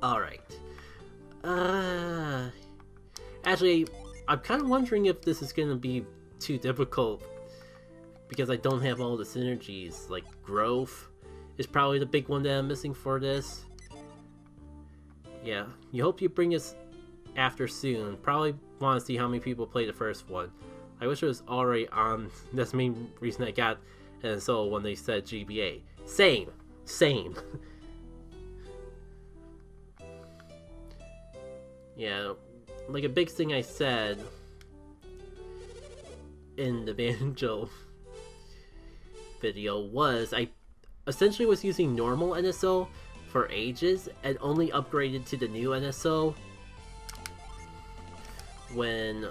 Alright. Actually, I'm kind of wondering if this is going to be too difficult because I don't have all the synergies. Like, growth is probably the big one that I'm missing for this. Yeah, you hope you bring us after soon. Probably want to see how many people play the first one. I wish it was already on. That's the main reason I got and so when they said GBA. Same. Yeah, like a big thing I said in the Banjo video was I essentially was using normal NSO for ages and only upgraded to the new NSO when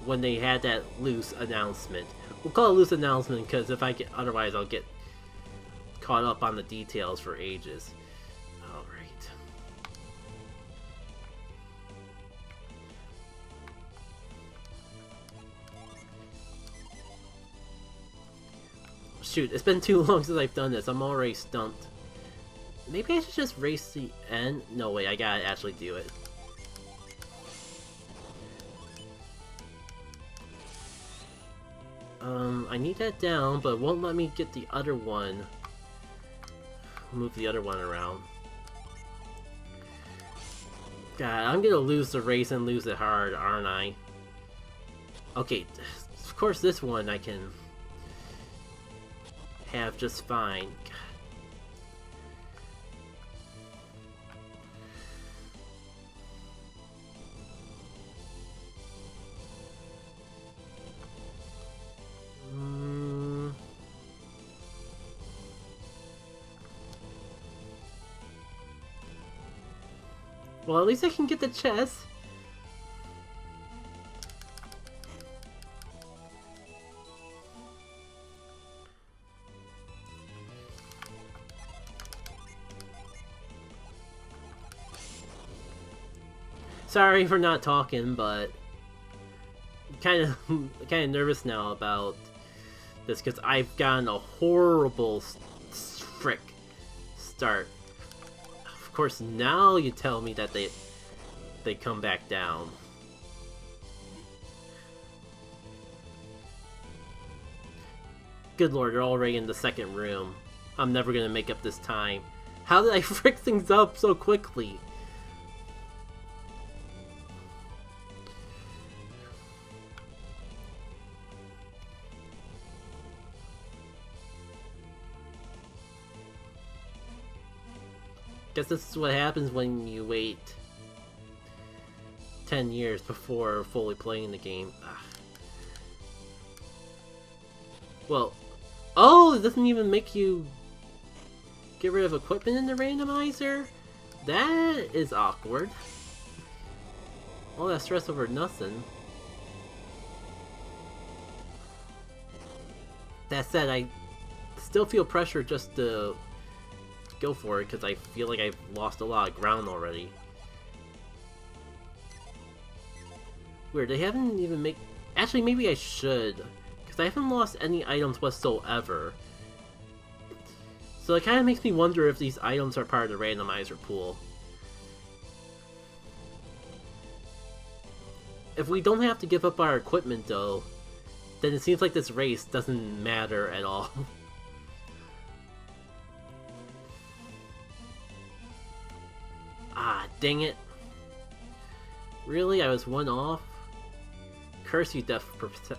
they had that loose announcement. We'll call it loose announcement because if I get otherwise I'll get caught up on the details for ages. Alright. Shoot, it's been too long since I've done this. I'm already stumped. Maybe I should just race the end? No, wait, I gotta actually do it. I need that down, but it won't let me get the other one. Move the other one around. God, I'm gonna lose the race and lose it hard, aren't I? Okay, of course this one I can have just fine. Well, at least I can get the chest. Sorry for not talking, but kind of nervous now about this because I've gotten a horrible frick start. Of course, now you tell me that they come back down. Good lord, they're already in the second room. I'm never gonna make up this time. How did I frick things up so quickly? Guess this is what happens when you wait 10 years before fully playing the game. Ugh. Well, oh, it doesn't even make you get rid of equipment in the randomizer? That is awkward. All that stress over nothing. That said, I still feel pressure just to go for it because I feel like I've lost a lot of ground already. Weird, they haven't even make. Actually, maybe I should, because I haven't lost any items whatsoever. So it kind of makes me wonder if these items are part of the randomizer pool. If we don't have to give up our equipment though, then it seems like this race doesn't matter at all. Ah, dang it. Really? I was one off? Curse you, depth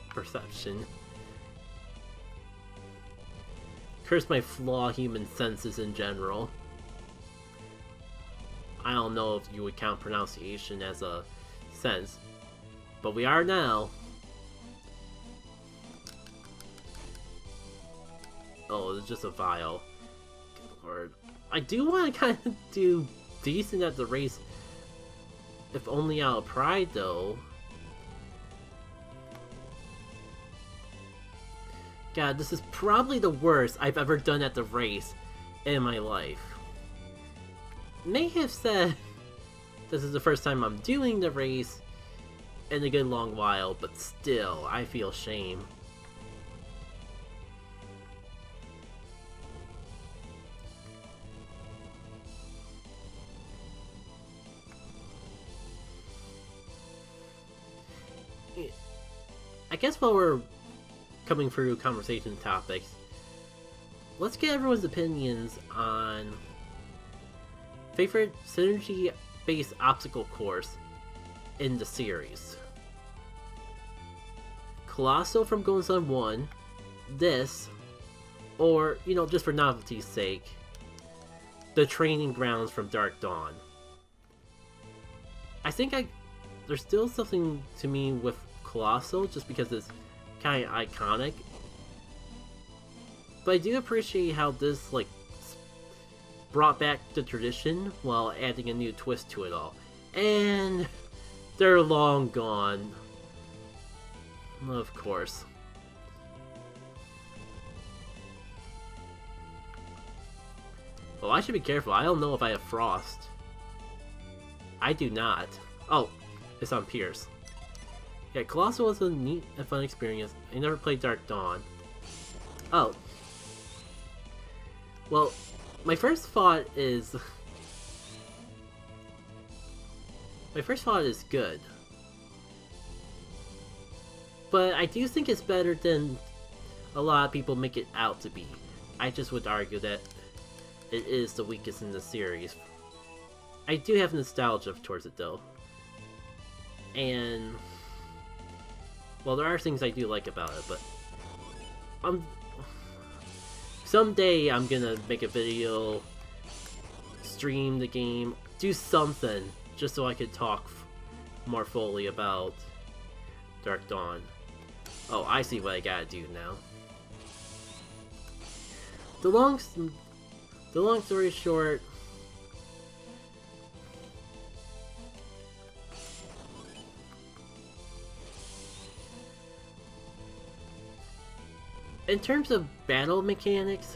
perception. Curse my flawed human senses in general. I don't know if you would count pronunciation as a sense, but we are now. Oh, it's just a vial. Good lord. I do want to kind of do decent at the race, if only out of pride though. God, this is probably the worst I've ever done at the race in my life. May have said this is the first time I'm doing the race in a good long while, but still, I feel shame. guess while we're coming through conversation topics, let's get everyone's opinions on favorite synergy-based obstacle course in the series. Colossal from Golden Sun 1, this, or, you know, just for novelty's sake, the training grounds from Dark Dawn. I think there's still something to me with Colossal, just because it's kind of iconic. But I do appreciate how this, like, brought back the tradition while adding a new twist to it all. And they're long gone. Of course. Oh, I should be careful. I don't know if I have Frost. I do not. Oh, it's on Pierce. Yeah, Colossal was a neat and fun experience. I never played Dark Dawn. Oh. Well, my first thought is... good. But I do think it's better than a lot of people make it out to be. I just would argue that it is the weakest in the series. I do have nostalgia towards it though. And... well, there are things I do like about it, but... someday I'm gonna make a video, stream the game, do something, just so I could talk more fully about Dark Dawn. Oh, I see what I gotta do now. The long story short, in terms of battle mechanics,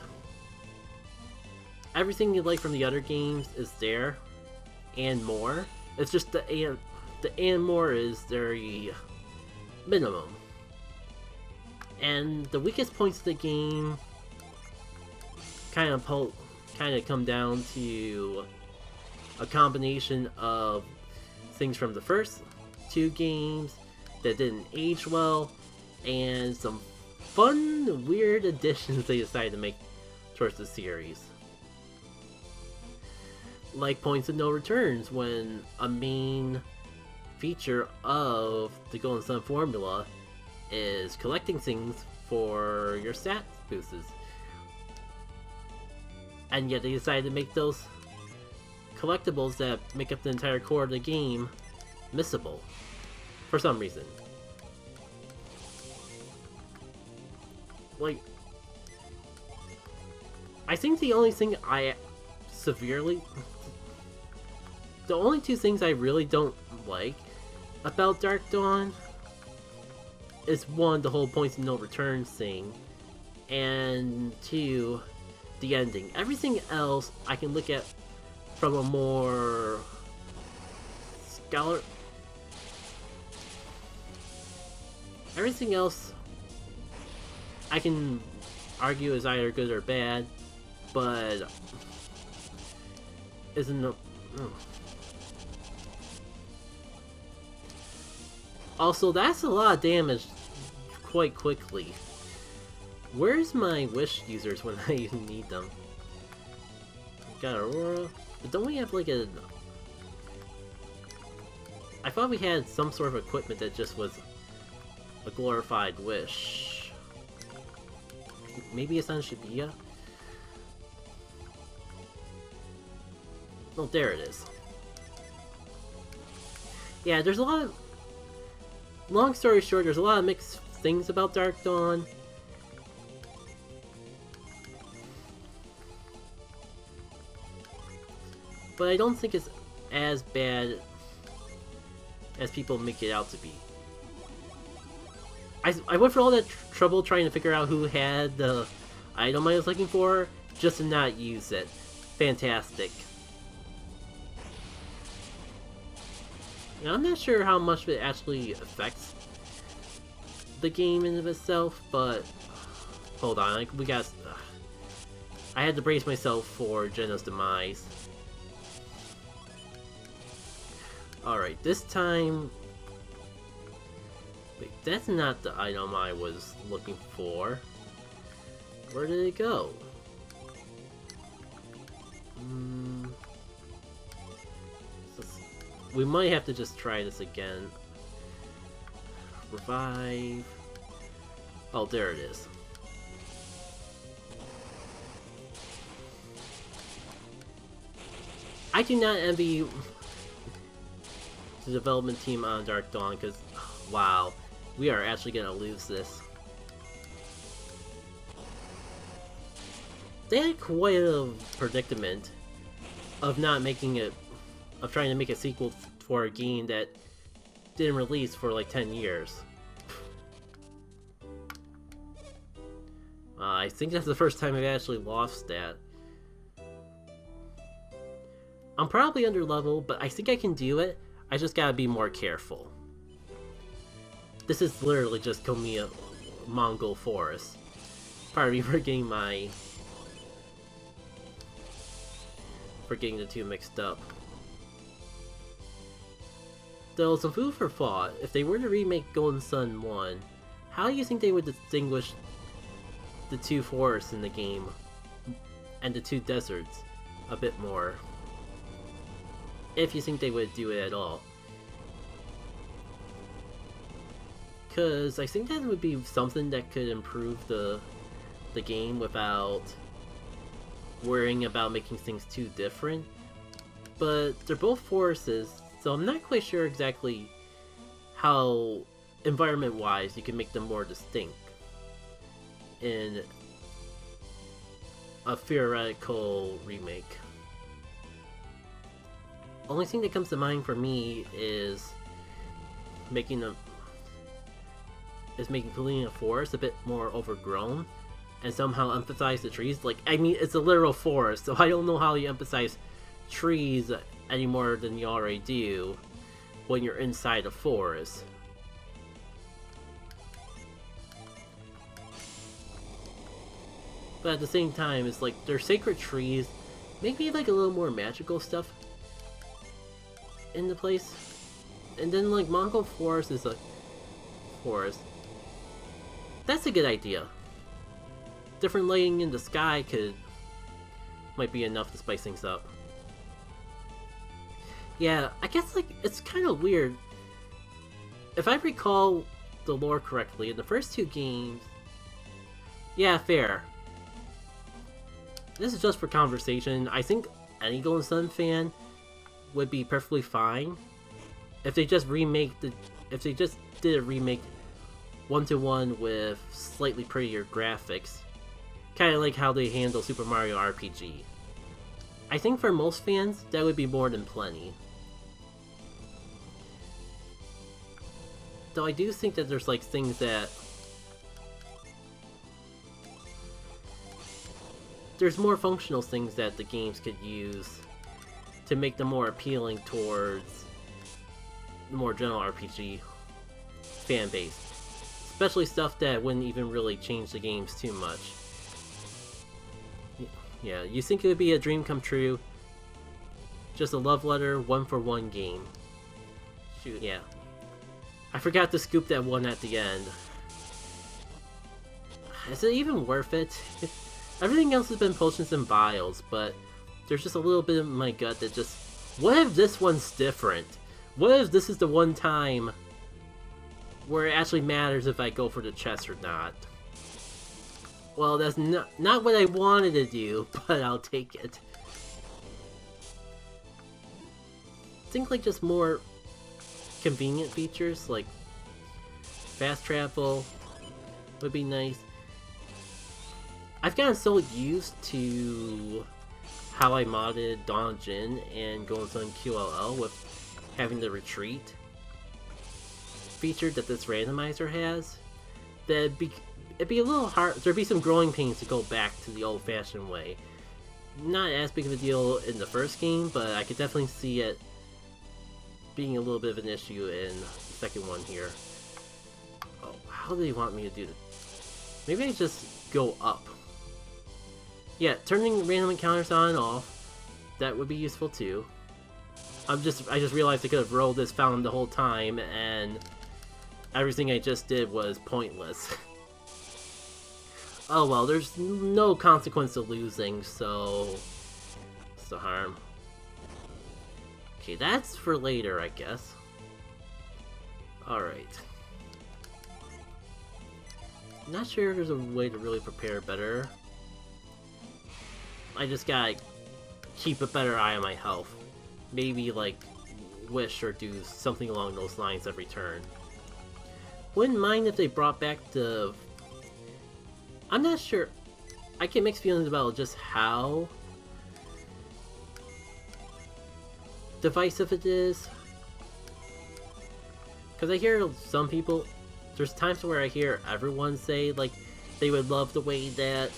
everything you like from the other games is there, and more. It's just the and more is very minimum. And the weakest points of the game kind of come down to a combination of things from the first two games that didn't age well, and some fun, weird additions they decided to make towards the series. Like points of no returns, when a main feature of the Golden Sun formula is collecting things for your stat boosts. And yet they decided to make those collectibles that make up the entire core of the game missable. For some reason. Like, I think the only thing the only two things I really don't like about Dark Dawn is, one, the whole points of no return thing, and two, the ending. Everything else I can look at from a more everything else I can argue is either good or bad, but isn't no. Also, that's a lot of damage quite quickly. Where's my wish users when I need them? Got Aurora, but don't we have like a... I thought we had some sort of equipment that just was a glorified wish. Maybe it's on Shibuya? Oh, there it is. Yeah, there's a lot of... long story short, there's a lot of mixed things about Dark Dawn. But I don't think it's as bad as people make it out to be. I went for all that trouble trying to figure out who had the item I was looking for, just to not use it. Fantastic. Now, I'm not sure how much it actually affects the game in of itself, but hold on, like, we got. I had to brace myself for Jenna's demise. Alright, this time Wait, that's not the item I was looking for. Where did it go? We might have to just try this again. Revive. Oh, there it is. I do not envy the development team on Dark Dawn, because, wow, we are actually gonna lose this. They had quite a predicament of not making it, of trying to make a sequel for a game that didn't release for like 10 years. I think that's the first time I've actually lost that. I'm probably under level, but I think I can do it. I just gotta be more careful. This is literally just Komiya Mongol Forest. Pardon me for getting the two mixed up. Though, some food for thought, if they were to remake Golden Sun 1, how do you think they would distinguish the two forests in the game and the two deserts a bit more? If you think they would do it at all. Because I think that would be something that could improve the game without worrying about making things too different. But they're both forests, so I'm not quite sure exactly how, environment-wise, you can make them more distinct in a theoretical remake. Only thing that comes to mind for me is making Polina Forest a bit more overgrown and somehow emphasize the trees. Like, I mean, it's a literal forest, so I don't know how you emphasize trees any more than you already do when you're inside a forest. But at the same time, it's like, they're sacred trees. Maybe like a little more magical stuff in the place. And then like Mongol Forest is a forest. That's a good idea. Different lighting in the sky might be enough to spice things up. Yeah, I guess like it's kind of weird. If I recall the lore correctly, in the first two games, yeah, fair. This is just for conversation. I think any Golden Sun fan would be perfectly fine if they just did a remake 1-to-1 with slightly prettier graphics, kind of like how they handle Super Mario RPG. I think for most fans, that would be more than plenty. Though I do think that there's like things that there's more functional things that the games could use to make them more appealing towards the more general RPG fan base. Especially stuff that wouldn't even really change the games too much. Yeah, you think it would be a dream come true? Just a love letter, 1-for-1 game. Shoot, yeah. I forgot to scoop that one at the end. Is it even worth it? Everything else has been potions and vials, but there's just a little bit of my gut that just... What if this one's different? What if this is the one time where it actually matters if I go for the chest or not? Well, that's not what I wanted to do, but I'll take it. Think like just more convenient features, like fast travel would be nice. I've gotten so used to how I modded Dawn of Jin and Golden Sun QLL with having the retreat feature that this randomizer has, that it'd be a little hard. There'd be some growing pains to go back to the old-fashioned way. Not as big of a deal in the first game, but I could definitely see it being a little bit of an issue in the second one here. Oh, how do they want me to do this? Maybe I just go up. Yeah, turning random encounters on and off, that would be useful too. I just realized I could have rolled this fountain the whole time, and everything I just did was pointless. Oh well, there's no consequence to losing, so... what's the harm? Okay, that's for later, I guess. Alright. Not sure if there's a way to really prepare better. I just gotta keep a better eye on my health. Maybe, like, wish or do something along those lines every turn. Wouldn't mind if they brought back the... I'm not sure. I get mixed feelings about just how divisive it is. Because I hear some people... there's times where I hear everyone say, like, they would love the way that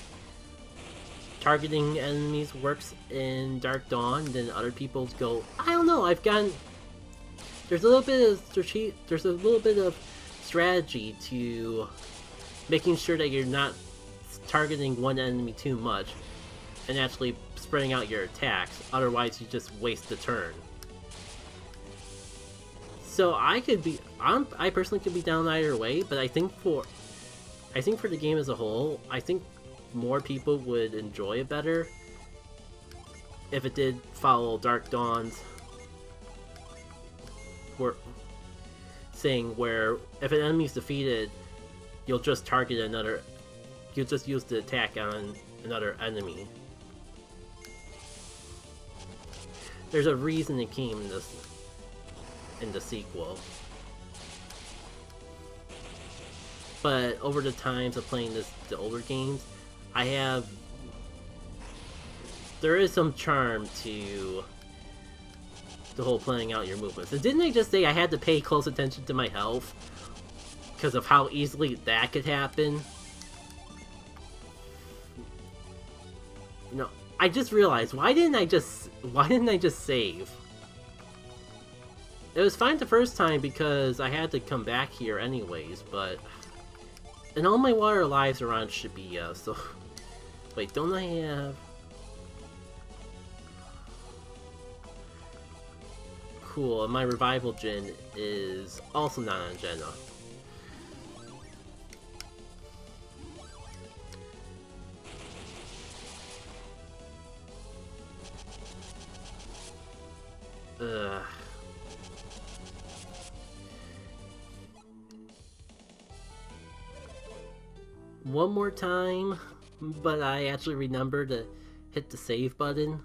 targeting enemies works in Dark Dawn, then other people go, I don't know, I've gotten... there's a little bit of strategy to making sure that you're not targeting one enemy too much and actually spreading out your attacks, otherwise you just waste the turn. So I personally could be down either way, but I think for the game as a whole, I think more people would enjoy it better if it did follow Dark Dawn's saying where if an enemy is defeated, you'll just target another. You'll just use the attack on another enemy. There's a reason it came in the sequel. But over the times of playing the older games, there is some charm to the whole planning out your movements. And didn't I just say I had to pay close attention to my health because of how easily that could happen? You know, I just realized, why didn't I just save? It was fine the first time because I had to come back here anyways, but... and all my water lives are on Shibuya, so... wait, don't I have... cool, and my revival gen is also not on Jenna. One more time, but I actually remember to hit the save button.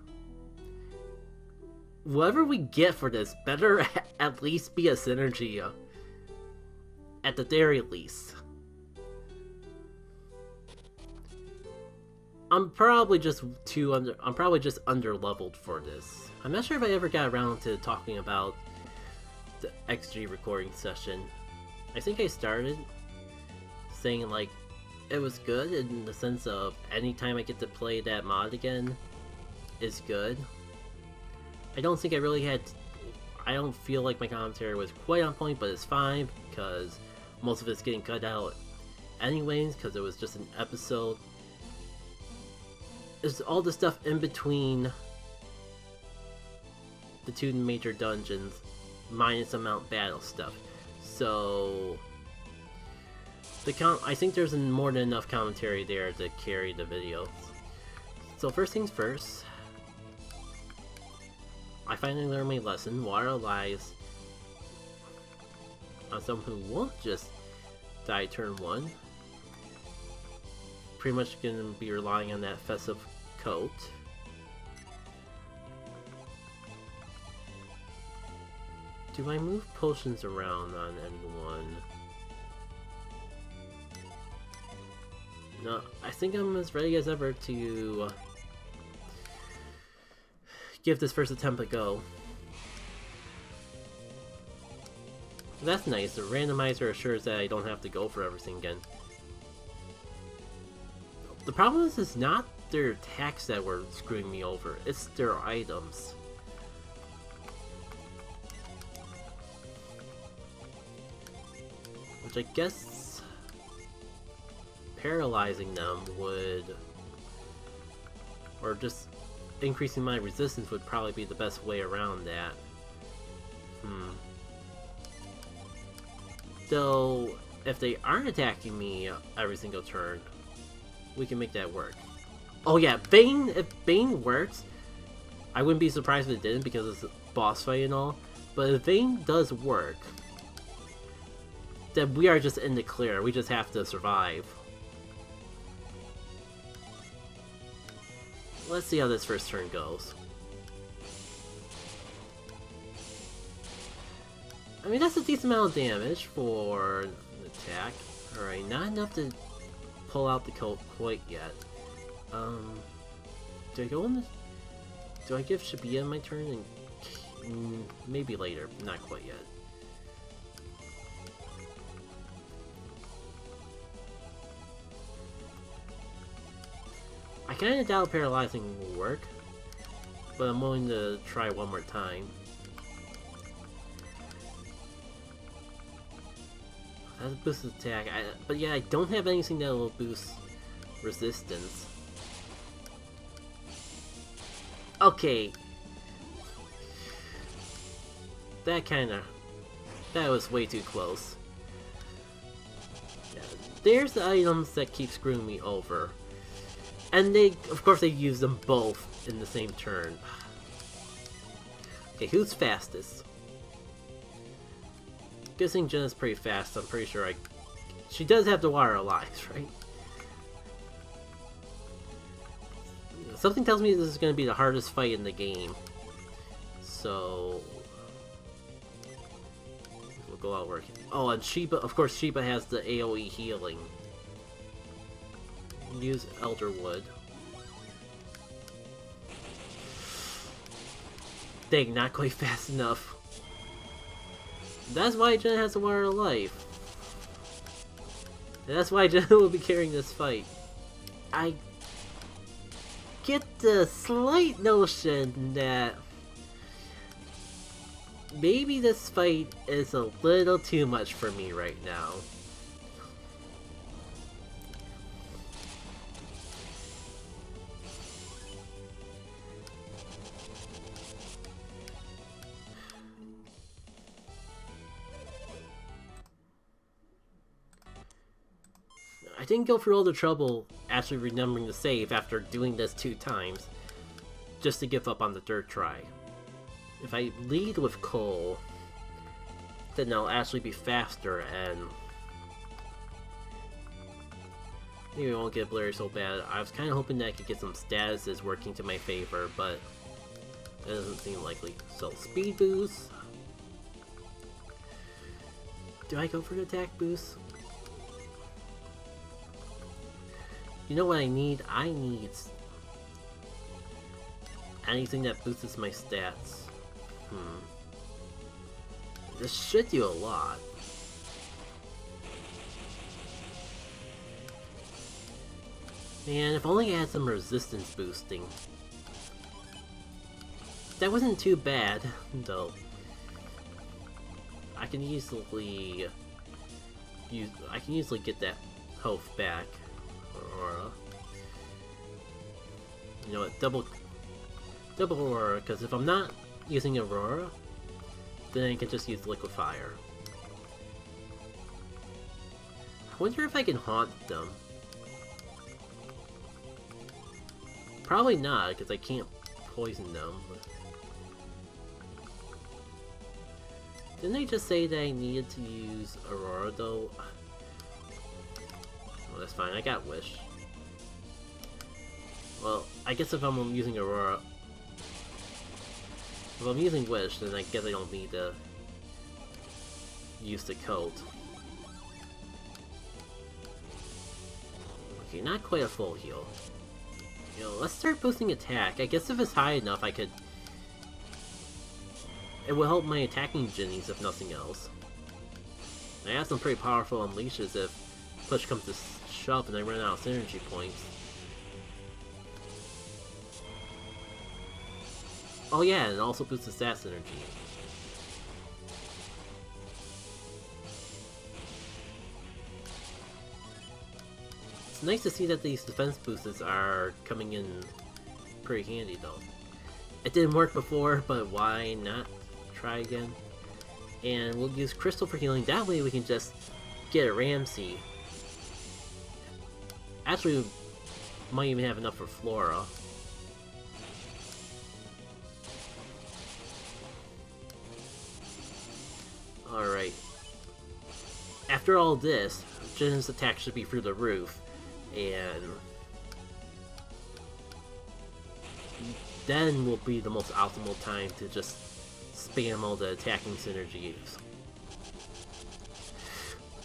Whatever we get for this better at least be a synergy, at the very least. I'm probably just under leveled for this. I'm not sure if I ever got around to talking about the XG recording session. I think I started saying like it was good in the sense of anytime I get to play that mod again is good. I don't think I really had... I don't feel like my commentary was quite on point, but it's fine because most of it's getting cut out anyways because it was just an episode. It's all the stuff in between the two major dungeons minus the Mount Battle stuff. So I think there's more than enough commentary there to carry the video. So first things first, I finally learned my lesson. Water lies on someone who won't just die turn 1. Pretty much gonna be relying on that festive coat. Do I move potions around on anyone? No, I think I'm as ready as ever to give this first attempt a go. That's nice, the randomizer assures that I don't have to go for everything again. The problem is it's not their attacks that were screwing me over, it's their items. Which I guess paralyzing them would, or just increasing my resistance would probably be the best way around that. Though, if they aren't attacking me every single turn, we can make that work. Oh yeah, Bane, if Bane works, I wouldn't be surprised if it didn't because it's a boss fight and all, but if Bane does work, then we are just in the clear, we just have to survive. Let's see how this first turn goes. I mean, that's a decent amount of damage for an attack. Alright, not enough to pull out the coat quite yet. Do I go in the... Do I give Shibuya my turn? And maybe later, not quite yet. I kinda doubt paralyzing will work, but I'm willing to try one more time. That's a boosted attack, but yeah, I don't have anything that will boost resistance. Okay. That was way too close. Yeah, there's the items that keep screwing me over. And of course they use them both in the same turn. Okay, who's fastest? Guessing Jenna's pretty fast, I'm pretty sure she does have the water alive, right? Something tells me this is going to be the hardest fight in the game. So... we'll go out working. Oh, and Shiba, of course Shiba has the AoE healing. Use Elderwood. Dang, not quite fast enough. That's why Jenna has the water of life. And that's why Jenna will be carrying this fight. I get the slight notion that maybe this fight is a little too much for me right now. I didn't go through all the trouble actually remembering to save after doing this 2 times, just to give up on the 3rd try. If I lead with Cole, then I'll actually be faster and maybe I won't get blurry so bad. I was kind of hoping that I could get some statuses working to my favor, but that doesn't seem likely. So, speed boost. Do I go for the attack boost? You know what I need? I need anything that boosts my stats. This should do a lot. Man, if only I had some resistance boosting. That wasn't too bad, though. I can easily get that health back. Aurora. You know what? Double Aurora, because if I'm not using Aurora, then I can just use Liquefire. I wonder if I can haunt them. Probably not, because I can't poison them. Didn't they just say that I needed to use Aurora, though? Oh, that's fine, I got Wish. Well, I guess if I'm using Aurora... If I'm using Wish, then I guess I don't need to use the coat. Okay, not quite a full heal. You know, let's start boosting attack. I guess if it's high enough, I could... It will help my attacking Jinnies, if nothing else. I have some pretty powerful unleashes if push comes to shove and I run out of synergy points. Oh yeah, and it also boosts the stat synergy. It's nice to see that these defense boosts are coming in pretty handy though. It didn't work before, but why not try again? And we'll use Crystal for healing, that way we can just get a Ramsey. Actually, we might even have enough for Flora. Alright. After all this, Jin's attack should be through the roof, and then will be the most optimal time to just spam all the attacking synergies.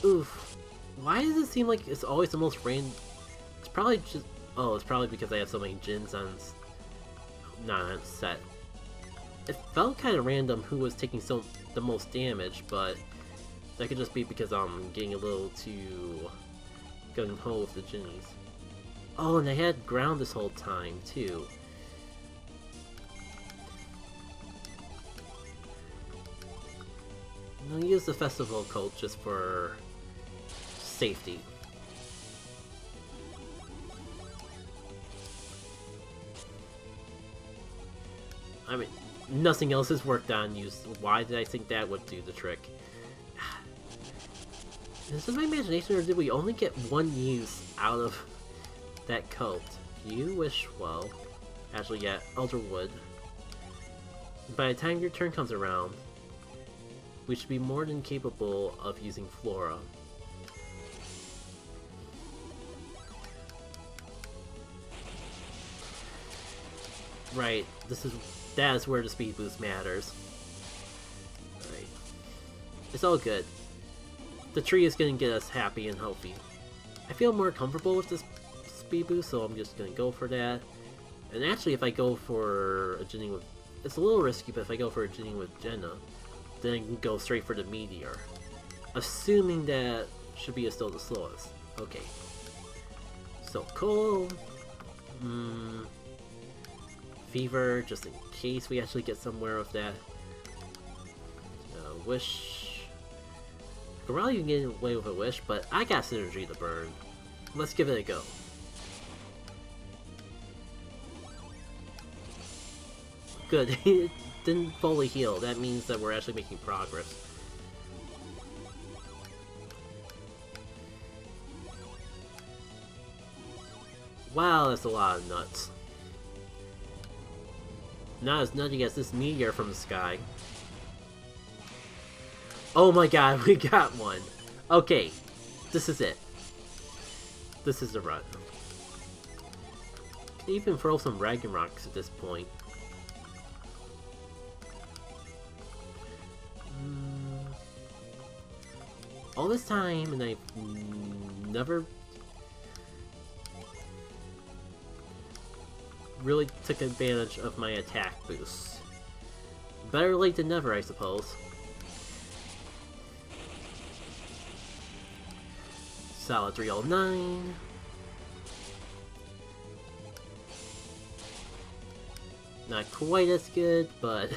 Oof. Why does it seem like it's always the most random? It's probably just... Oh, it's probably because I have so many Jins on... Not on set. It felt kind of random who was taking the most damage, but that could just be because I'm getting a little too gung-ho with the Jinnies. Oh, and I had ground this whole time, too. I'll use the Festival Cult just for safety. I mean, nothing else has worked on you. Why did I think that would do the trick? Is this my imagination, or did we only get one use out of that cult? You wish well. Actually, yeah, Elderwood. By the time your turn comes around, we should be more than capable of using Flora. Right, that is where the speed boost matters. Right. It's all good. The tree is gonna get us happy and healthy. I feel more comfortable with this speed boost, so I'm just gonna go for that. And actually, if I go for a Jinny with... It's a little risky, but if I go for a Jinny with Jenna, then I can go straight for the Meteor. Assuming that should be still the slowest. Okay. So, Cole... Fever, just in case we actually get somewhere with that. Wish... Corral, you can get away with a Wish, but I got Synergy to burn. Let's give it a go. Good, it didn't fully heal. That means that we're actually making progress. Wow, that's a lot of nuts. Not as nutty as this meteor from the sky. Oh my god, we got one! Okay, this is it. This is the run. Can even throw some Rocks at this point. All this time, and I've never really took advantage of my attack boosts. Better late than never, I suppose. Solid 309. Not quite as good, but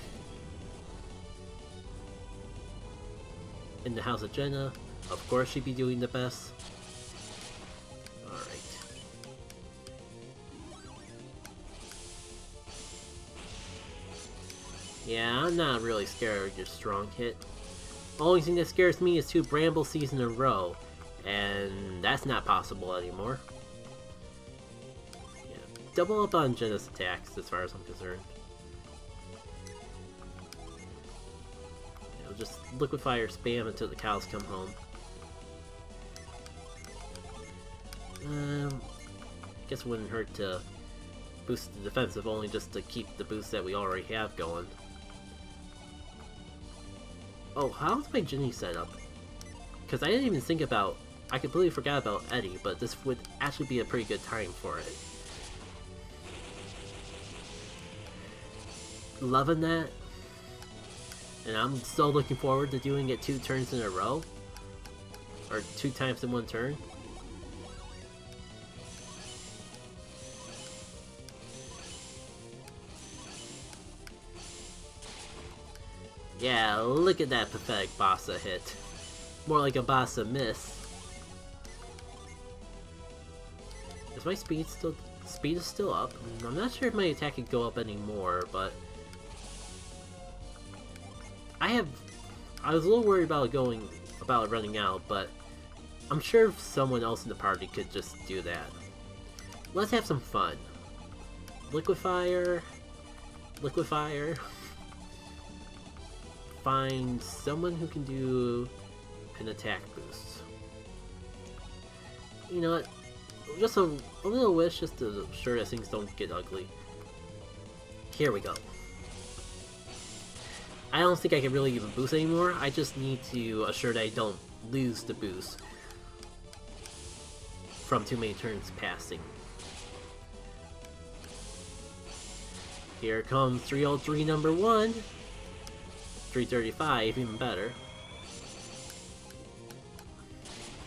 in the House of Jenna, of course she'd be doing the best. Alright. Yeah, I'm not really scared of your strong hit. Only thing that scares me is 2 Bramble Seas in a row, and that's not possible anymore. Yeah, double up on Jenna's attacks as far as I'm concerned. Just liquefy or spam until the cows come home. Guess it wouldn't hurt to boost the defensive, only just to keep the boost that we already have going. Oh, how's my Jinny set up? Because I didn't even think about... I completely forgot about Eddie, but this would actually be a pretty good time for it. Loving that. And I'm so looking forward to doing it 2 turns in a row. Or 2 times in 1 turn. Yeah, look at that pathetic Bassa hit. More like a Bassa miss. Is my speed still... Speed is still up? I'm not sure if my attack could go up anymore, but... I I was a little worried about it running out, but I'm sure someone else in the party could just do that. Let's have some fun. Liquefier. Find someone who can do an attack boost. You know what? Just a little wish just to ensure that things don't get ugly. Here we go. I don't think I can really even boost anymore. I just need to assure that I don't lose the boost from too many turns passing. Here comes 303 number 1. 335, even better.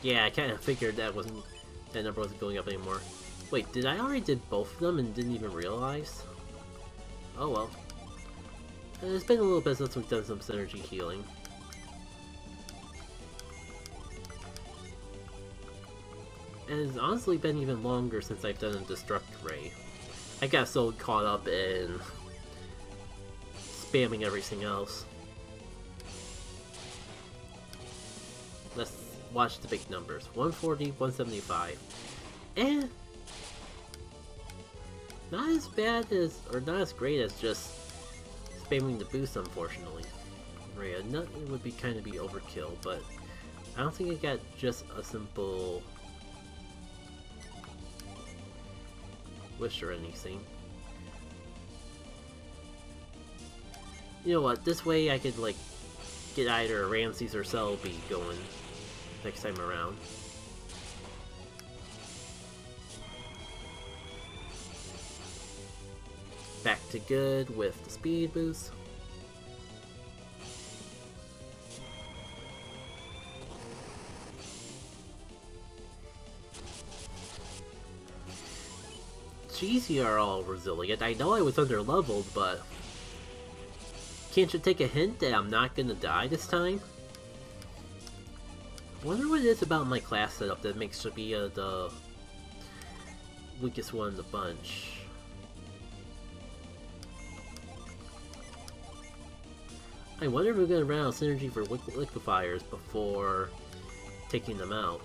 Yeah, I kind of figured that number wasn't going up anymore. Wait, did I already did both of them and didn't even realize? Oh well. It's been a little bit since we've done some synergy healing. And it's honestly been even longer since I've done a Destruct Ray. I got so caught up in spamming everything else. Let's watch the big numbers. 140, 175. And not as bad as, or not as great as just spamming the boost, unfortunately. Right, a nut would be kind of be overkill, but I don't think I got just a simple wish or anything. You know what, this way I could like get either Ramses or Selby going next time around. Back to good with the speed boost. Jeez, you are all resilient. I know I was under leveled, but can't you take a hint that I'm not gonna die this time? I wonder what it is about my class setup that makes Shabia the weakest one in the bunch. I wonder if we're gonna run out of synergy for liquefiers before taking them out.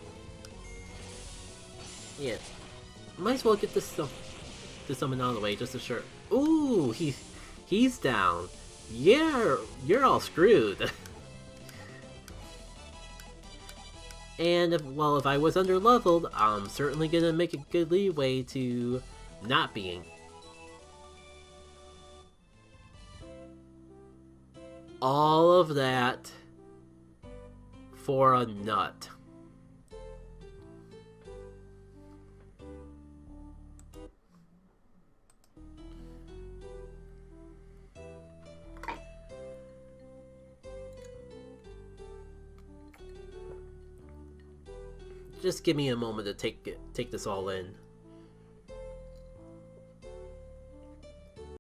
Yeah, might as well get this summon out of the way just to sure. Ooh, he's down. Yeah, you're all screwed. And if I was under leveled, I'm certainly gonna make a good leeway to not being. All of that for a nut. Just give me a moment to take this all in.